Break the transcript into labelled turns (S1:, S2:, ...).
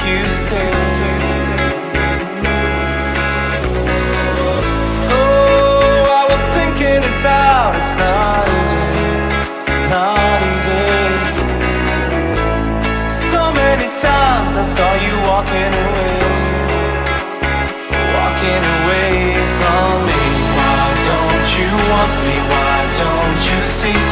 S1: you stay. Oh, I was thinking about it's not easy, not easy. So many times I saw you walking away from me. Why don't you want me? Why don't you see